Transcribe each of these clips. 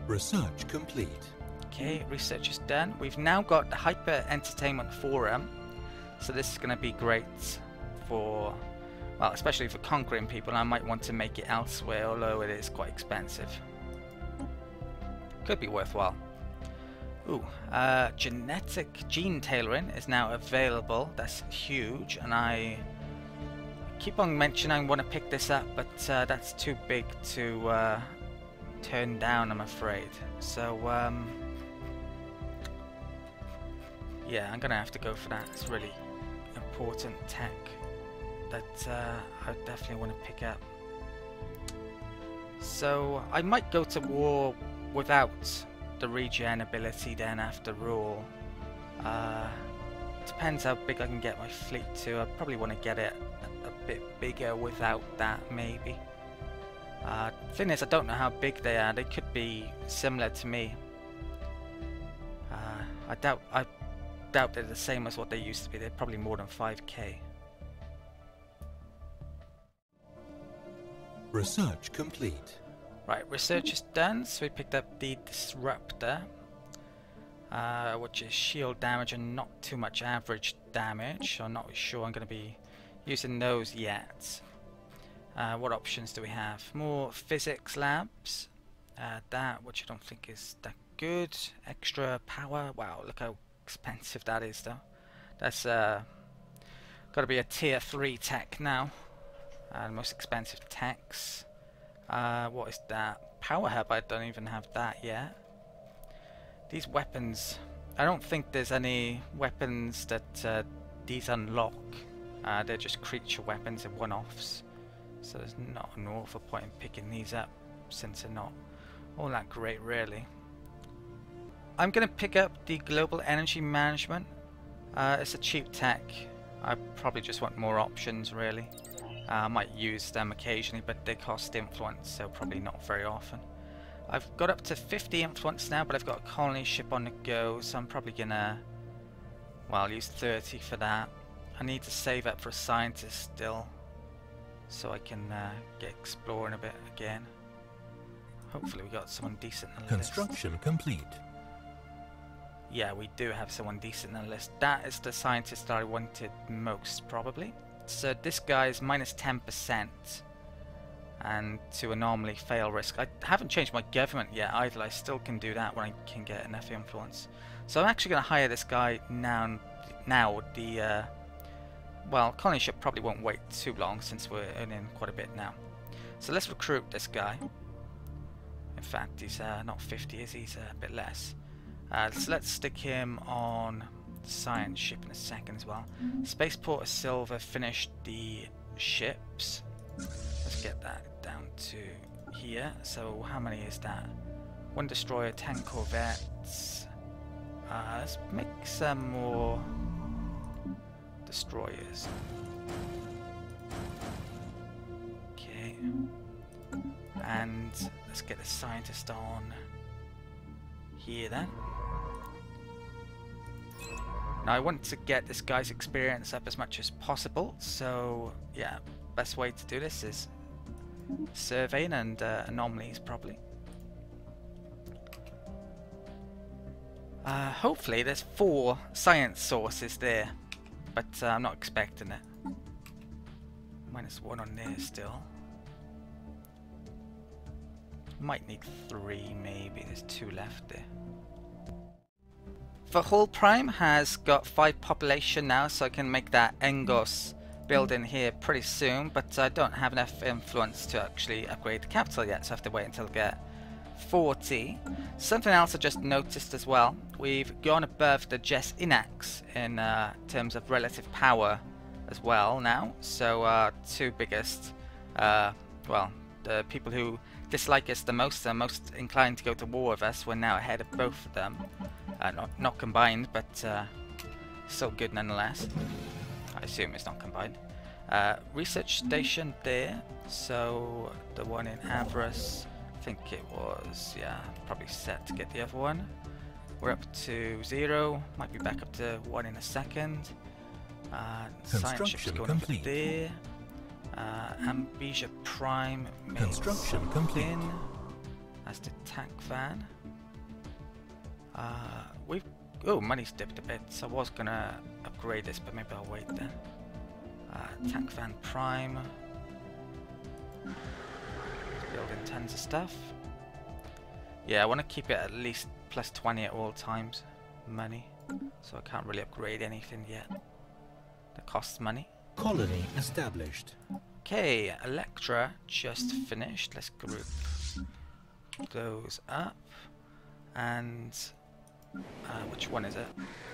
Research complete. Okay, research is done. We've now got the Hyper Entertainment Forum, so this is going to be great for, well, especially for conquering people. I might want to make it elsewhere, although it is quite expensive. Could be worthwhile. Ooh, genetic gene tailoring is now available. That's huge, and I keep on mentioning I want to pick this up, but that's too big to turn down, I'm afraid. So, yeah, I'm gonna have to go for that. It's really important tech that I definitely want to pick up. So I might go to war without the regen ability then, after all. Depends how big I can get my fleet to. I probably want to get it a bit bigger without that, maybe. Thing is, I don't know how big they are. They could be similar to me. I doubt they're the same as what they used to be. They're probably more than 5k. Research complete. Right, research is done, so we picked up the Disruptor, which is shield damage and not too much average damage. I'm not sure I'm going to be using those yet. What options do we have? More physics labs. That, which I don't think is that good. Extra power. Wow, look how expensive that is, though. That's got to be a tier 3 tech now. The most expensive techs. What is that? Power hub, I don't even have that yet. These weapons, I don't think there's any weapons that these unlock. They're just creature weapons and one-offs. So there's not an awful point in picking these up, since they're not all that great, really. I'm going to pick up the Global Energy Management. It's a cheap tech. I probably just want more options, really. I might use them occasionally, but they cost influence, so probably not very often. I've got up to 50 influence now, but I've got a colony ship on the go, so I'm probably gonna, well, use 30 for that. I need to save up for a scientist still, so I can get exploring a bit again. Hopefully we got someone decent on the Construction complete. Yeah, we do have someone decent on the list. That is the scientist that I wanted most, probably. So this guy is minus 10%, and to anomaly fail risk. I haven't changed my government yet either. I still can do that when I can get enough influence. So I'm actually going to hire this guy now. The well, colony ship probably won't wait too long since we're earning quite a bit now. So let's recruit this guy. In fact, he's not 50, is he? He's a bit less. So let's stick him on science ship in a second as well. Spaceport of Silver finished the ships. Let's get that down to here. So how many is that? 1 destroyer, 10 corvettes. Let's make some more destroyers. Okay. And let's get the scientist on here then. Now I want to get this guy's experience up as much as possible, so yeah, best way to do this is surveying and anomalies probably. Hopefully there's 4 science sources there, but I'm not expecting it. -1 on there still. Might need 3 maybe, there's 2 left there. Hull Prime has got 5 population now, so I can make that Engos building here pretty soon, but I don't have enough influence to actually upgrade the capital yet, so I have to wait until I get 40. Something else I just noticed as well, we've gone above the Jess Inax in terms of relative power as well now, so 2 biggest, well, the people who dislike us the most are most inclined to go to war with us. We're now ahead of both of them. Not combined, but still good nonetheless. I assume it's not combined. Research station there, so the one in Avarice, I think it was, yeah, probably set to get the other one. We're up to 0, might be back up to 1 in a second. Science ship's going complete. Up there. Amnesia Prime Construction complete. as the tank van. Oh, money's dipped a bit, so I was gonna upgrade this, but maybe I'll wait then. Tank van prime. Building tons of stuff. Yeah, I want to keep it at least plus 20 at all times. Money. So I can't really upgrade anything yet. That costs money. Colony established. Okay, Electra just finished. Let's group those up. And which one is it?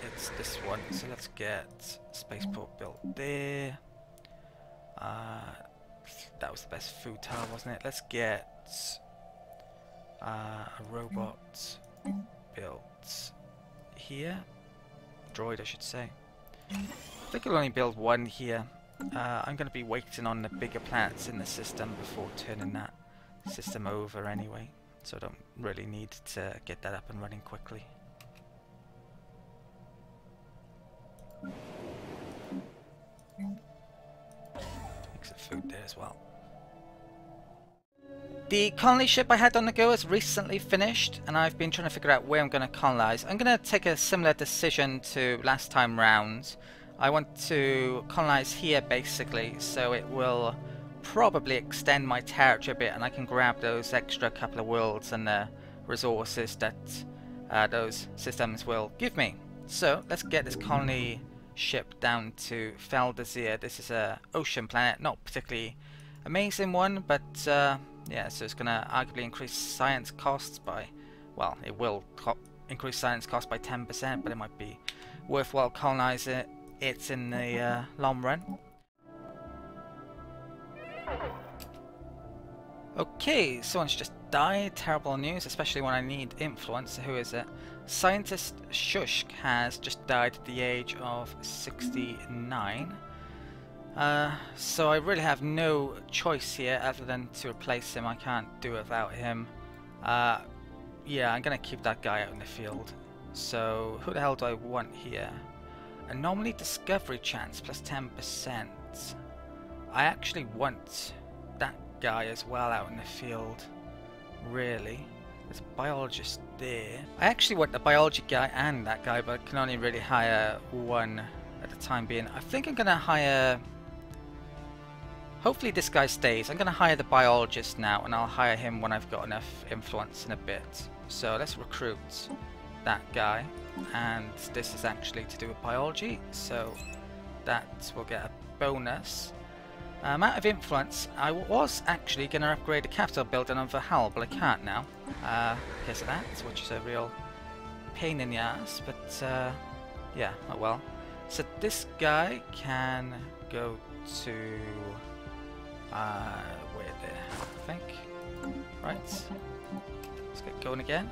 It's this one. So let's get spaceport built there. That was the best food tower, wasn't it? Let's get a robot built here. Droid, I should say. I think I'll only build one here. I'm going to be waiting on the bigger planets in the system before turning that system over anyway. So I don't really need to get that up and running quickly. Mix of food there as well. The colony ship I had on the go has recently finished, and I've been trying to figure out where I'm going to colonize. I'm going to take a similar decision to last time round. I want to colonize here basically, so it will probably extend my territory a bit, and I can grab those extra couple of worlds and the resources that those systems will give me. So let's get this colony ship down to Feldazir. This is a ocean planet, not particularly amazing one, but yeah, so it's going to arguably increase science costs by, well, it will increase science costs by 10%, but it might be worthwhile colonizing it in the long run. Okay, someone's just died. Terrible news, especially when I need influence. So who is it? Scientist Shushk has just died at the age of 69. So I really have no choice here other than to replace him. I can't do it without him. Yeah, I'm gonna keep that guy out in the field. So who the hell do I want here? Anomaly discovery chance plus 10%. I actually want that guy as well out in the field. Really. There's a biologist there. I actually want the biology guy and that guy, but I can only really hire one at the time being. I think I'm gonna hire... Hopefully this guy stays. I'm gonna hire the biologist now, and I'll hire him when I've got enough influence in a bit. So let's recruit that guy. And this is actually to do with biology, so that will get a bonus. Amount of influence. I was actually going to upgrade the capital building on Valhalla, but I can't now because of that, which is a real pain in the ass, but yeah, oh well. So this guy can go to where there, I think. Right, let's get going again.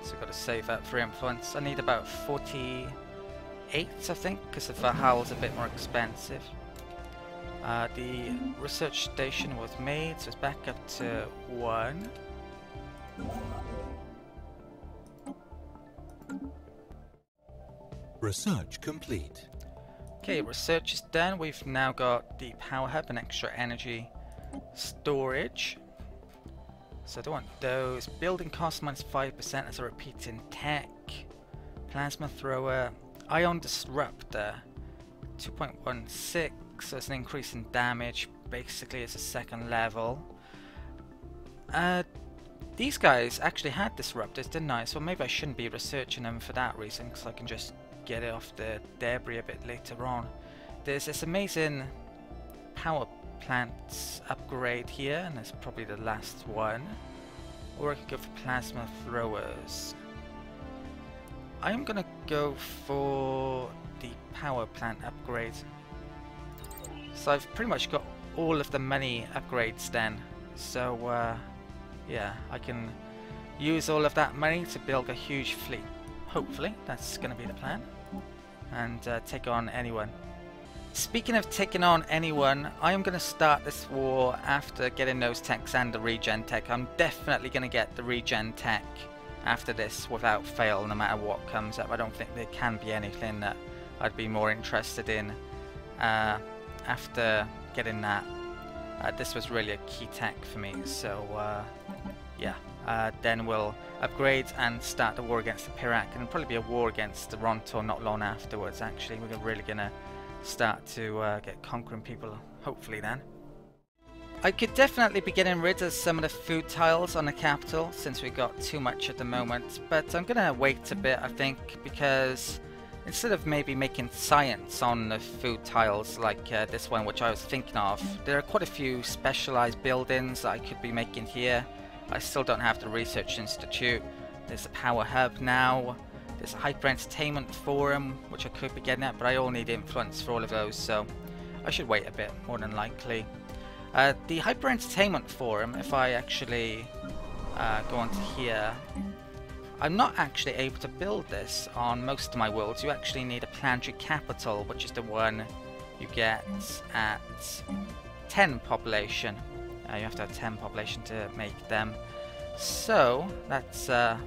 So I've got to save up for influence. I need about 48, I think, because the Valhalla's a bit more expensive. The research station was made, so it's back up to 1. Research complete. Okay, research is done. We've now got the power hub and extra energy storage. So I don't want those. Building cost minus 5% as a repeating tech. Plasma thrower. Ion disruptor. 2.16. So it's an increase in damage. Basically it's a second level. These guys actually had disruptors, didn't I? So maybe I shouldn't be researching them for that reason, because I can just get it off the debris a bit later on. There's this amazing power plant upgrade here, and it's probably the last one. Or I could go for plasma throwers. I am gonna go for the power plant upgrade. So I've pretty much got all of the money upgrades then. So yeah, I can use all of that money to build a huge fleet. Hopefully, that's gonna be the plan. And take on anyone. Speaking of taking on anyone, I am going to start this war after getting those techs and the regen tech. I'm definitely going to get the regen tech after this without fail, no matter what comes up. I don't think there can be anything that I'd be more interested in after getting that. This was really a key tech for me, so yeah, then we'll upgrade and start the war against the Pirac, and it'll probably be a war against the Rontor not long afterwards. Actually, we're really gonna start to get conquering people, hopefully then. I could definitely be getting rid of some of the food tiles on the capital since we got too much at the moment, but I'm gonna wait a bit, I think, because instead of maybe making science on the food tiles like this one, which I was thinking of, there are quite a few specialized buildings that I could be making here. I still don't have the research institute. There's a power hub now. There's a hyper entertainment forum, which I could be getting at, but I all need influence for all of those, so I should wait a bit, more than likely. The hyper entertainment forum, if I actually go onto here, I'm not actually able to build this on most of my worlds. You actually need a planetary capital, which is the one you get at 10 population. You have to have 10 population to make them. So that's a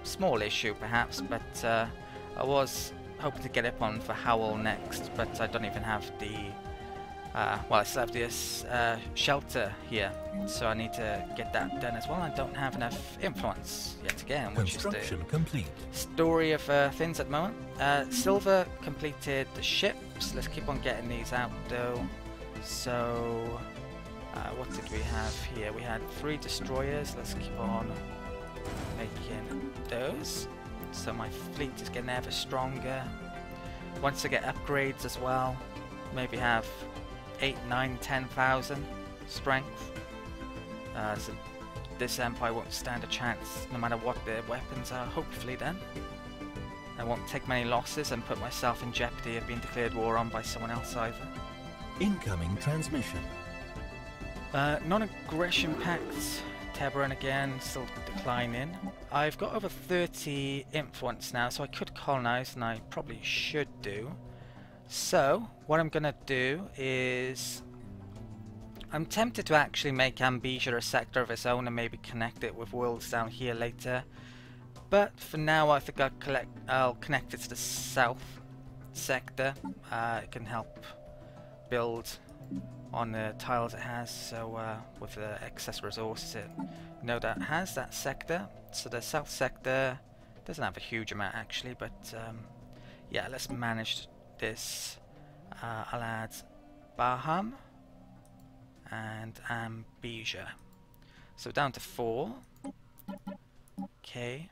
small issue perhaps, but I was hoping to get it on for Howl next, but I don't even have the well, I still have this shelter here, so I need to get that done as well. I don't have enough influence yet again, which is the complete. Story of things at the moment. Silver completed the ships. Let's keep on getting these out though. So what did we have here? We had 3 destroyers. Let's keep on making those. So my fleet is getting ever stronger. Once I get upgrades as well, maybe have 8, 9, 10,000 strength. So this empire won't stand a chance no matter what their weapons are, hopefully then. I won't take many losses and put myself in jeopardy of being declared war on by someone else either. Incoming transmission. Non-aggression pact, Teberan again, still declining. I've got over 30 influence now, so I could colonize, and I probably should do. So, what I'm gonna do is, I'm tempted to actually make Ambesia a sector of its own and maybe connect it with worlds down here later. But for now, I think I'll connect it to the south sector. It can help build on the tiles it has. So with the excess resources it that has that sector. So the south sector doesn't have a huge amount actually, but yeah, let's manage this. I'll add Baham and Ambesia. So down to 4. Okay.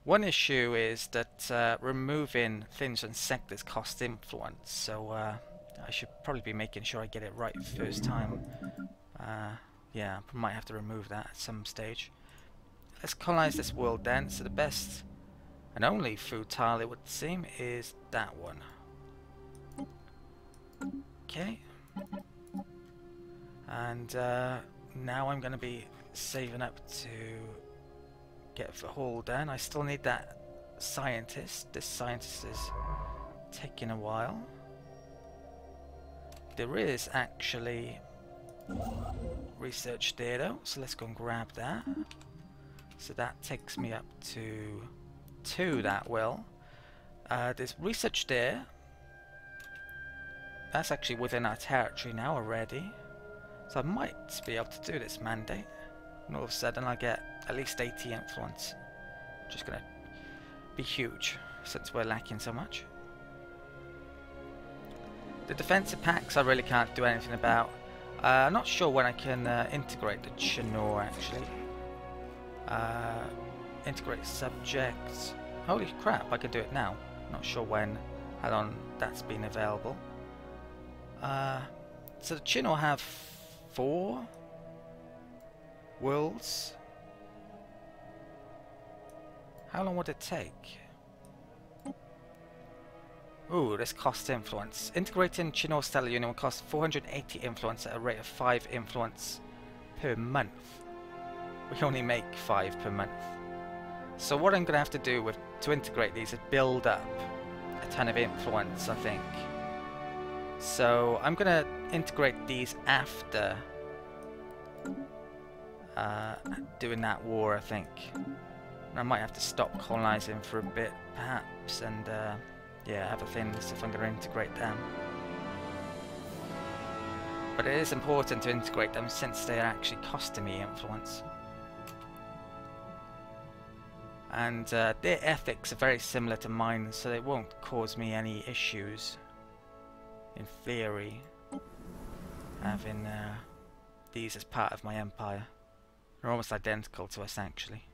One issue is that removing things and sectors costs influence, so I should probably be making sure I get it right first time. Yeah, I might have to remove that at some stage. Let's colonize this world then. So the best and only food tile, it would seem, is that one. Okay. And now I'm going to be saving up to get the hall done. I still need that scientist. This scientist is taking a while. There is actually research there though, so let's go and grab that. So that takes me up to 2, that will. There's research there. That's actually within our territory now already. So I might be able to do this mandate. And all of a sudden I get at least 80 influence. Which is going to be huge since we're lacking so much. The defensive packs I really can't do anything about. I'm not sure when I can integrate the Chinor actually. Integrate subjects. Holy crap, I can do it now. Not sure when, how long that's been available. So the Chinor have 4 worlds. How long would it take? Ooh, this costs influence. Integrating Chinor Stellar Union will cost 480 influence at a rate of 5 influence per month. We only make 5 per month. So what I'm going to have to do to integrate these is build up a ton of influence, I think. So I'm going to integrate these after doing that war, I think. And I might have to stop colonizing for a bit, perhaps, and yeah, other things if I'm going to integrate them. But it is important to integrate them since they are actually costing me influence. and their ethics are very similar to mine, so they won't cause me any issues, in theory, having these as part of my empire. They're almost identical to us, actually.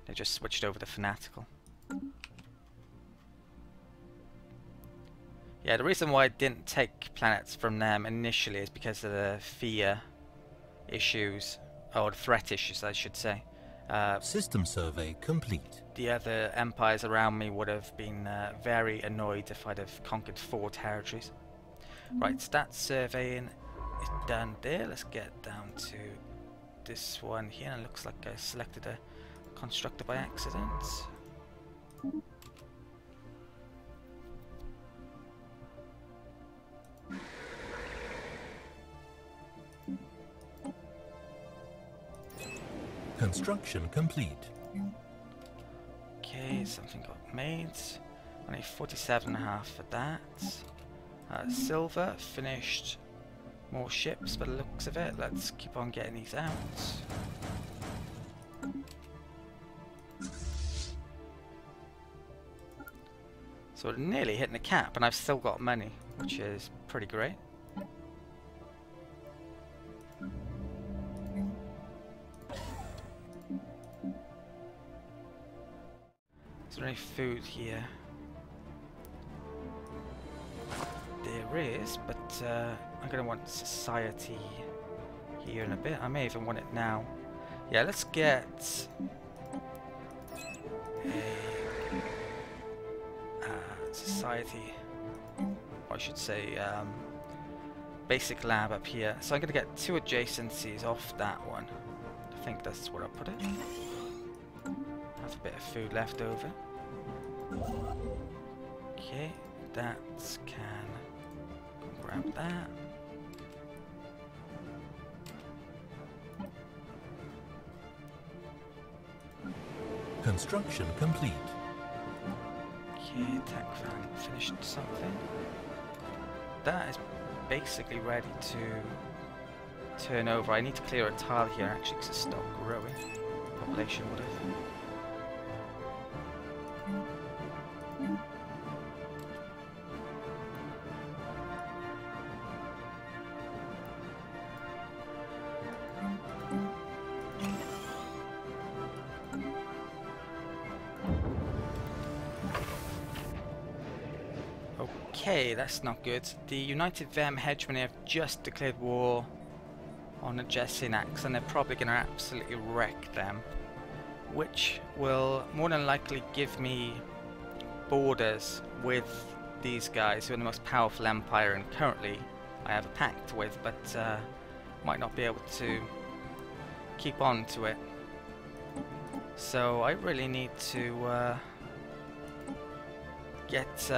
They just switched over to fanatical. Yeah, the reason why I didn't take planets from them initially is because of the fear issues, or the threat issues, I should say. System survey complete. The other empires around me would have been very annoyed if I'd have conquered 4 territories. Right, stats surveying is done there. Let's get down to this one here. And it looks like I selected a constructor by accident. Construction complete. Okay, something got made. Only 47.5 for that. Silver finished. More ships by the looks of it. Let's keep on getting these out. So we're nearly hitting the cap, and I've still got money, which is pretty great. Is there any food here? There is, but I'm going to want society here in a bit. I may even want it now. Yeah, let's get a society, or I should say basic lab up here. So I'm going to get 2 adjacencies off that one. I think that's where I'll put it. Have a bit of food left over. Okay, that can grab that. Construction complete. Okay, tech van finished something. That is basically ready to turn over. I need to clear a tile here actually because it stopped growing. Population would have. Okay, that's not good. The United Vem Hegemony have just declared war on the Jesinax, and they're probably going to absolutely wreck them, which will more than likely give me borders with these guys who are the most powerful empire, and currently I have a pact with, but might not be able to keep on to it. So I really need to get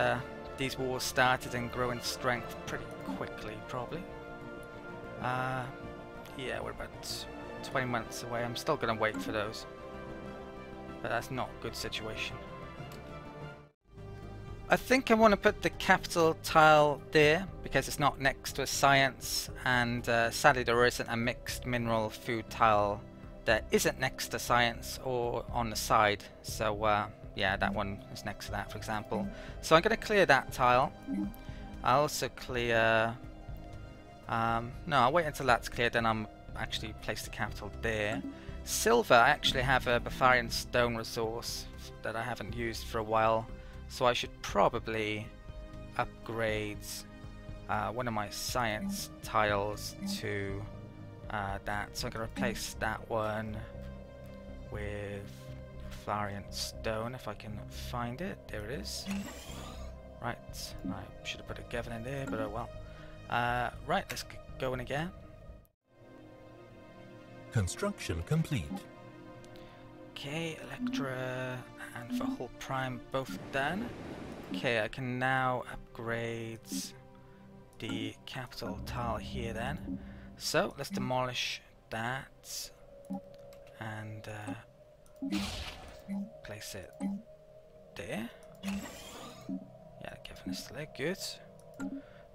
these wars started and grow in strength pretty quickly, probably. Yeah, we're about 20 months away. I'm still going to wait for those, but that's not a good situation. I think I want to put the capital tile there because it's not next to a science, and sadly there isn't a mixed mineral food tile that isn't next to science or on the side. So yeah, that one is next to that, for example. So I'm going to clear that tile. I'll also clear... no, I'll wait until that's cleared, then I'll actually place the capital there. Silver, I actually have a Bavarian stone resource that I haven't used for a while, so I should probably upgrade one of my science tiles to that. So I'm going to replace that one with Bavarian stone if I can find it. There it is. Right, I should have put a Gavin in there, but oh well. Right, let's go in again. Construction complete. Okay, Electra and for Hull Prime both done. Okay, I can now upgrade the capital tile here then. So let's demolish that and place it there. Yeah, Kevin is still there, good.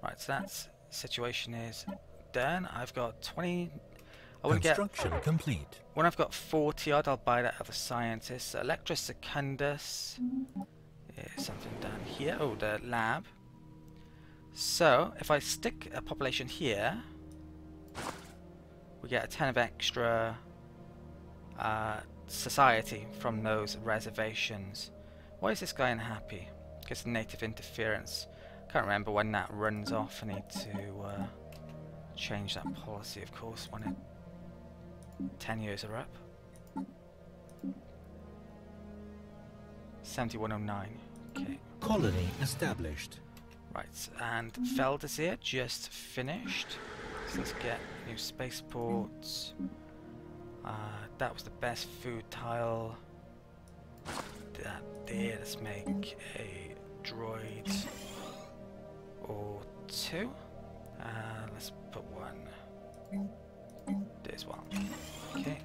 Right, so that's situation is done. I've got I want to get... Construction complete. When I've got 40 odd, I'll buy that other scientist. Electra Secundus. Is something down here. Oh, the lab. So, if I stick a population here, we get a 10 of extra society from those reservations. Why is this guy unhappy? Because native interference. Can't remember when that runs off. I need to change that policy, of course, when it 10 years are up. 7109. Okay. Colony established. Right, and Feldasir just finished. So let's get new spaceports. That was the best food tile. That there. Let's make a droid or two. Let's put one. There's one. Okay.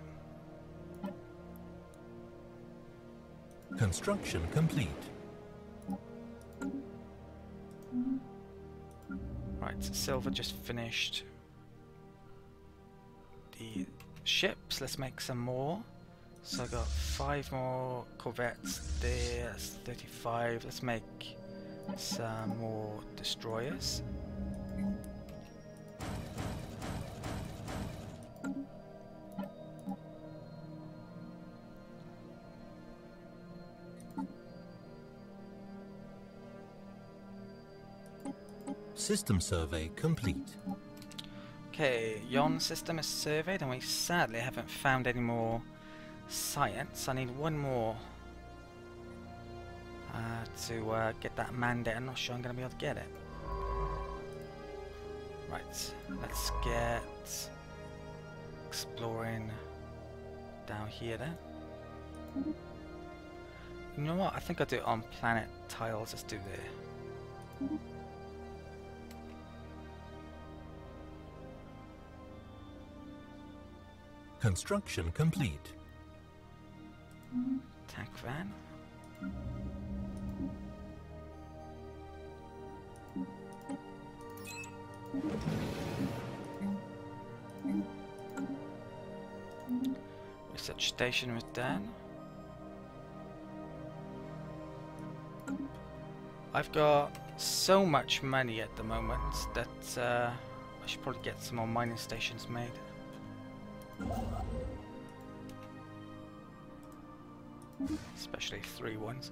Construction complete. Right, Silver just finished the ships. Let's make some more. So I got 5 more corvettes there. That's 35. Let's make some more destroyers. System survey complete. Okay, Yon system is surveyed and we sadly haven't found any more science. I need one more to get that mandate. I'm not sure I'm going to be able to get it. Right, let's get exploring down here then. You know what, I think I'll do it on planet tiles. Let's do there. Construction complete. Tank van. Research station was done. I've got so much money at the moment that I should probably get some more mining stations made. Especially 3 ones.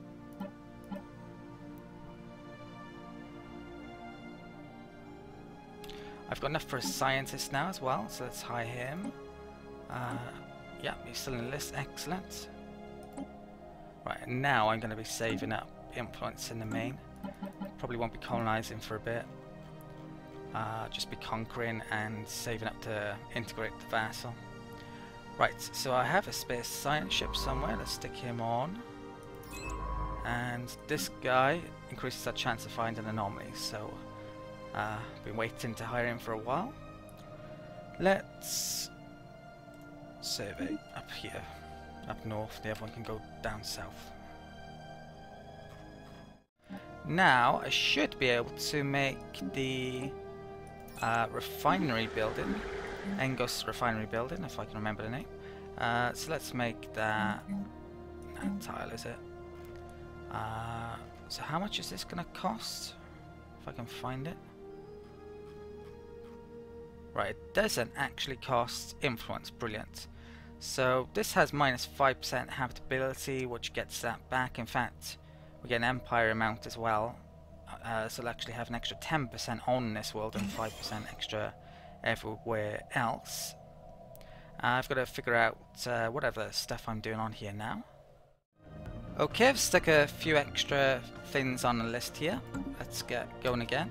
I've got enough for a scientist now as well, so let's hire him. Yeah, he's still in the list, excellent. Right, and now I'm going to be saving up influence in the main. Probably won't be colonizing for a bit. Just be conquering and saving up to integrate the vassal. Right, so I have a space science ship somewhere. Let's stick him on. And this guy increases our chance of finding anomalies, so been waiting to hire him for a while. Let's survey up here, up north. The other one can go down south. Now I should be able to make the refinery building, Engos refinery building, if I can remember the name. So let's make that tile, is it? So how much is this going to cost? If I can find it. Right, it doesn't actually cost influence, brilliant. So this has minus 5% habitability, which gets that back. In fact, we get an empire amount as well. So we'll actually have an extra 10% on this world and 5% extra everywhere else. I've got to figure out whatever stuff I'm doing on here now. Okay, I've stuck a few extra things on the list here. Let's get going again.